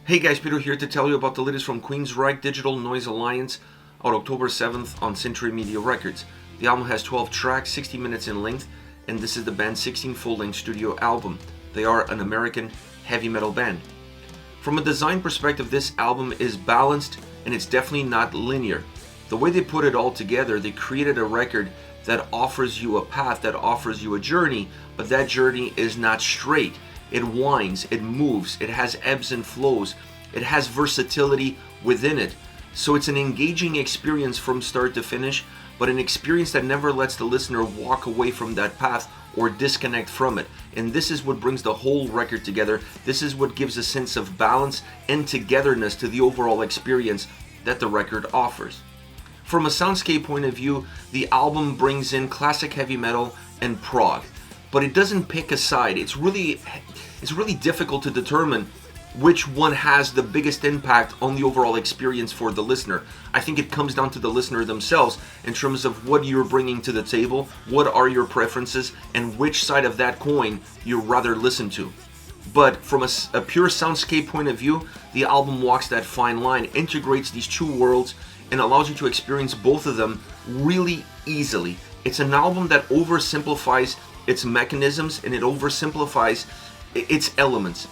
Hey guys, Peter here to tell you about the latest from Queensrÿche Digital Noise Alliance out October 7th on Century Media Records. The album has 12 tracks, 60 minutes in length, and this is the band's 16th full-length studio album. They are an American heavy metal band. From a design perspective, this album is balanced and it's definitely not linear. The way they put it all together, they created a record that offers you a path, that offers you a journey, but that journey is not straight. It winds, it moves, it has ebbs and flows, it has versatility within it. So it's an engaging experience from start to finish, but an experience that never lets the listener walk away from that path or disconnect from it. And this is what brings the whole record together. This is what gives a sense of balance and togetherness to the overall experience that the record offers. From a soundscape point of view, the album brings in classic heavy metal and prog, but it doesn't pick a side. It's really difficult to determine which one has the biggest impact on the overall experience for the listener. I think it comes down to the listener themselves in terms of what you're bringing to the table, what are your preferences, and which side of that coin you'd rather listen to. But from a pure soundscape point of view, the album walks that fine line, integrates these two worlds, and allows you to experience both of them really easily. It's an album that oversimplifies its mechanisms and it oversimplifies its elements.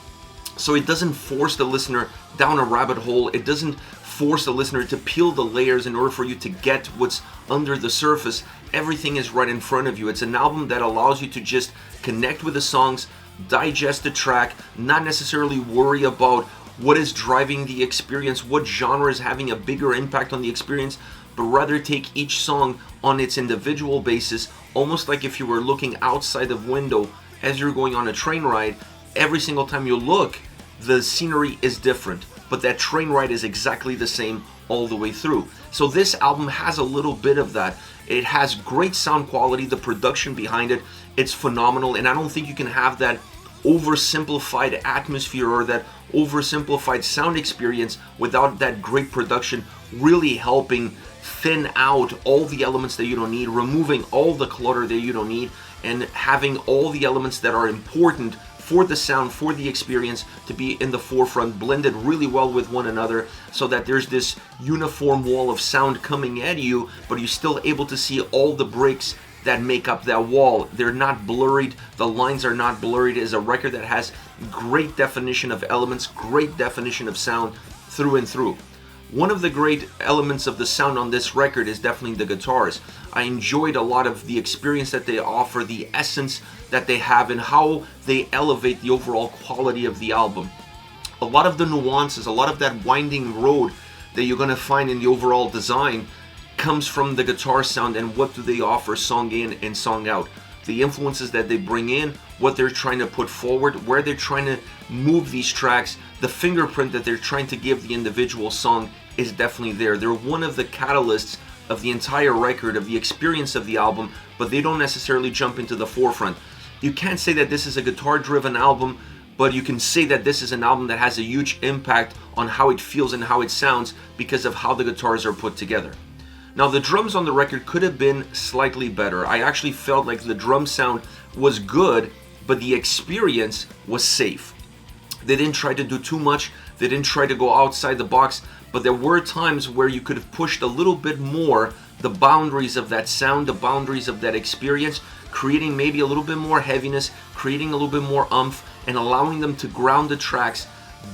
So it doesn't force the listener down a rabbit hole. It doesn't force the listener to peel the layers in order for you to get what's under the surface. Everything is right in front of you. It's an album that allows you to just connect with the songs, digest the track, not necessarily worry about what is driving the experience, what genre is having a bigger impact on the experience, but rather take each song on its individual basis, almost like if you were looking outside the window as you're going on a train ride. Every single time you look, the scenery is different, but that train ride is exactly the same all the way through. So this album has a little bit of that. It has great sound quality, the production behind it, it's phenomenal, and I don't think you can have that oversimplified atmosphere or that oversimplified sound experience without that great production really helping thin out all the elements that you don't need, removing all the clutter that you don't need, and having all the elements that are important for the sound, for the experience to be in the forefront, blended really well with one another so that there's this uniform wall of sound coming at you, but you're still able to see all the breaks that make up that wall. They're not blurred, the lines are not blurred. It is a record that has great definition of elements, great definition of sound through and through. One of the great elements of the sound on this record is definitely the guitars. I enjoyed a lot of the experience that they offer, the essence that they have, and how they elevate the overall quality of the album. A lot of the nuances, a lot of that winding road that you're going to find in the overall design comes from the guitar sound and what do they offer song in and song out. The influences that they bring in, what they're trying to put forward, where they're trying to move these tracks, the fingerprint that they're trying to give the individual song is definitely there. They're one of the catalysts of the entire record, of the experience of the album, but they don't necessarily jump into the forefront. You can't say that this is a guitar-driven album, but you can say that this is an album that has a huge impact on how it feels and how it sounds because of how the guitars are put together. Now, the drums on the record could have been slightly better. I actually felt like the drum sound was good, but the experience was safe. They didn't try to do too much. They didn't try to go outside the box, but there were times where you could have pushed a little bit more the boundaries of that sound, the boundaries of that experience, creating maybe a little bit more heaviness, creating a little bit more oomph, and allowing them to ground the tracks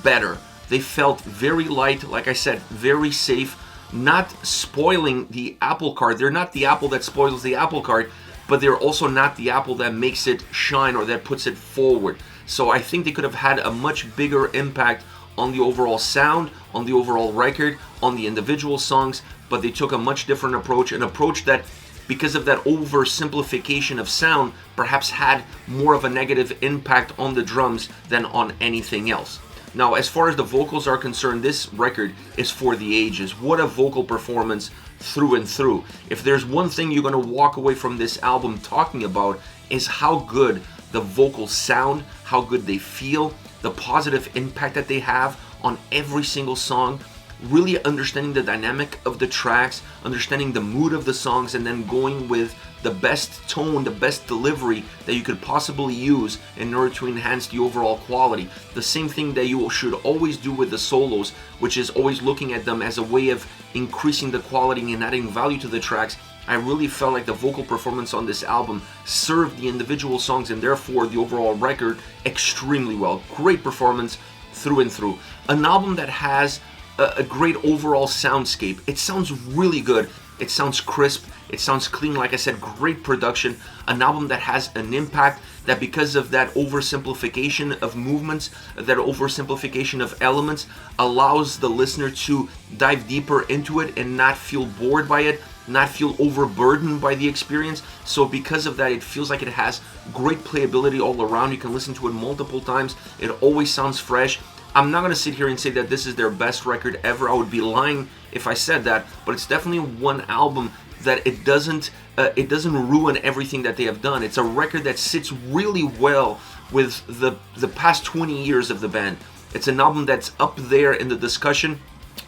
better. They felt very light, like I said, very safe, not spoiling the apple cart. They're not the apple that spoils the apple cart, but they're also not the apple that makes it shine or that puts it forward. So I think they could have had a much bigger impact on the overall sound, on the overall record, on the individual songs, but they took a much different approach, an approach that, because of that oversimplification of sound, perhaps had more of a negative impact on the drums than on anything else. Now, as far as the vocals are concerned, this record is for the ages. What a vocal performance through and through. If there's one thing you're going to walk away from this album talking about, is how good the vocals sound, how good they feel, the positive impact that they have on every single song, really understanding the dynamic of the tracks, understanding the mood of the songs, and then going with the best tone, the best delivery that you could possibly use in order to enhance the overall quality. The same thing that you should always do with the solos, which is always looking at them as a way of increasing the quality and adding value to the tracks. I really felt like the vocal performance on this album served the individual songs and therefore the overall record extremely well. Great performance through and through. An album that has a great overall soundscape. It sounds really good. It sounds crisp. It sounds clean. Like I said, great production. An album that has an impact, that because of that oversimplification of movements, that oversimplification of elements, allows the listener to dive deeper into it and not feel bored by it, not feel overburdened by the experience. So because of that, it feels like it has great playability all around. You can listen to it multiple times. It always sounds fresh. I'm not going to sit here and say that this is their best record ever. I would be lying if I said that, but it's definitely one album that it doesn't ruin everything that they have done. It's a record that sits really well with the past 20 years of the band. It's an album that's up there in the discussion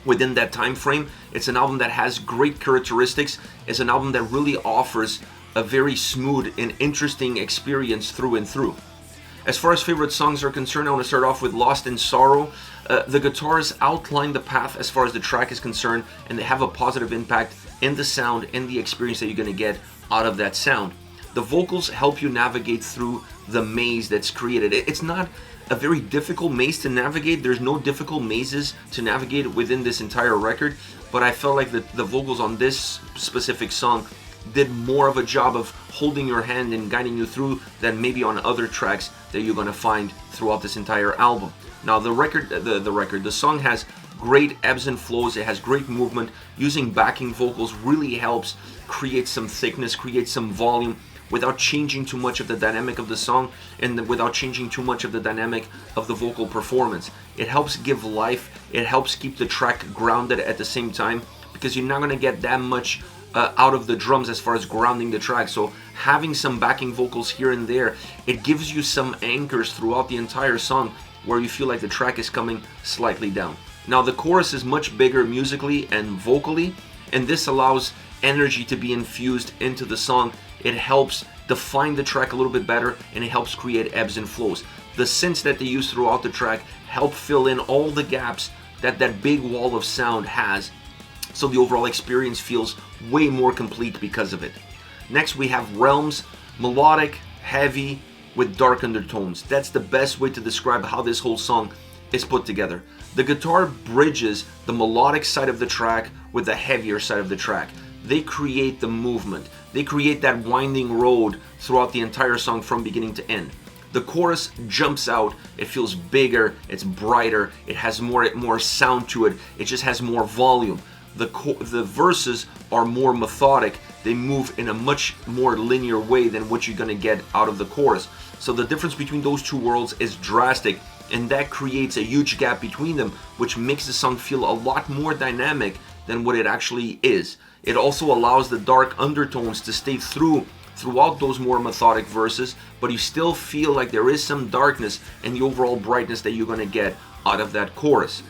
within that time frame. It's an album that has great characteristics. It's an album that really offers a very smooth and interesting experience through and through. As far as favorite songs are concerned, I want to start off with Lost in Sorrow. The guitars outline the path as far as the track is concerned, and they have a positive impact in the sound and the experience that you're going to get out of that sound. The vocals help you navigate through the maze that's created. It's not a very difficult maze to navigate. There's no difficult mazes to navigate within this entire record, but I felt like the vocals on this specific song did more of a job of holding your hand and guiding you through than maybe on other tracks that you're going to find throughout this entire album. Now the song has great ebbs and flows. It has great movement. Using backing vocals really helps create some thickness, create some volume without changing too much of the dynamic of the song and without changing too much of the dynamic of the vocal performance. It helps give life. It helps keep the track grounded at the same time, because you're not going to get that much out of the drums as far as grounding the track. So having some backing vocals here and there, it gives you some anchors throughout the entire song where you feel like the track is coming slightly down. Now the chorus is much bigger musically and vocally, and this allows energy to be infused into the song. It helps define the track a little bit better, and it helps create ebbs and flows. The synths that they use throughout the track help fill in all the gaps that that big wall of sound has, so the overall experience feels way more complete because of it. Next we have Realms, melodic, heavy, with dark undertones. That's the best way to describe how this whole song is put together. The guitar bridges the melodic side of the track with the heavier side of the track. They create the movement. They create that winding road throughout the entire song from beginning to end. The chorus jumps out. It feels bigger, it's brighter, it has more sound to it, it just has more volume. The verses are more methodic. They move in a much more linear way than what you're gonna get out of the chorus. So the difference between those two worlds is drastic, and that creates a huge gap between them, which makes the song feel a lot more dynamic than what it actually is. It also allows the dark undertones to stay throughout those more methodic verses, but you still feel like there is some darkness and the overall brightness that you're gonna get out of that chorus.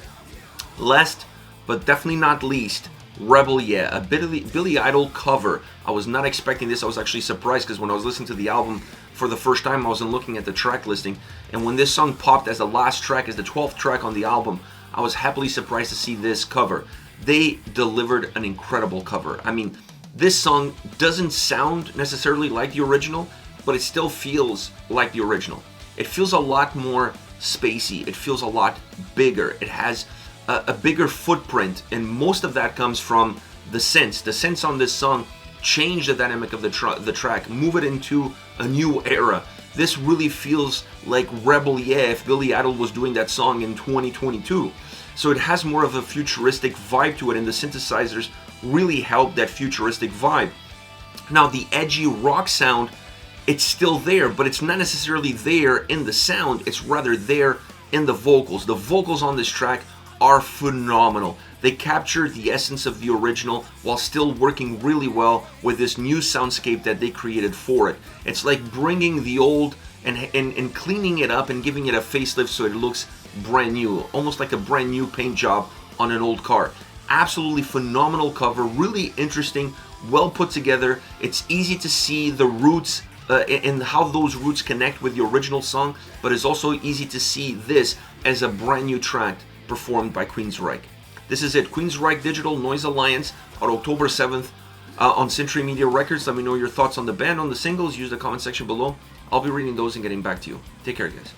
Last but definitely not least, Rebel Yeah, a Billy Idol cover. I was not expecting this. I was actually surprised, because when I was listening to the album for the first time, I wasn't looking at the track listing, and when this song popped as the last track, as the 12th track on the album, I was happily surprised to see this cover. They delivered an incredible cover. I mean, this song doesn't sound necessarily like the original, but it still feels like the original. It feels a lot more spacey. It feels a lot bigger. It has a bigger footprint, and most of that comes from the synths. The synths on this song change the dynamic of the track, move it into a new era. This really feels like Rebel Yeah if Billy Idol was doing that song in 2022. So it has more of a futuristic vibe to it, and the synthesizers really help that futuristic vibe. Now the edgy rock sound, it's still there, but it's not necessarily there in the sound, it's rather there in the vocals. The vocals on this track are phenomenal. They capture the essence of the original while still working really well with this new soundscape that they created for it. It's like bringing the old and cleaning it up and giving it a facelift so it looks brand new, almost like a brand new paint job on an old car. Absolutely phenomenal cover, really interesting, well put together. It's easy to see the roots and how those roots connect with the original song, but it's also easy to see this as a brand new track performed by Queensrÿche. This is it, Queensrÿche Digital Noise Alliance on October 7th on Century Media Records. Let me know your thoughts on the band, on the singles. Use the comment section below. I'll be reading those and getting back to you. Take care, guys.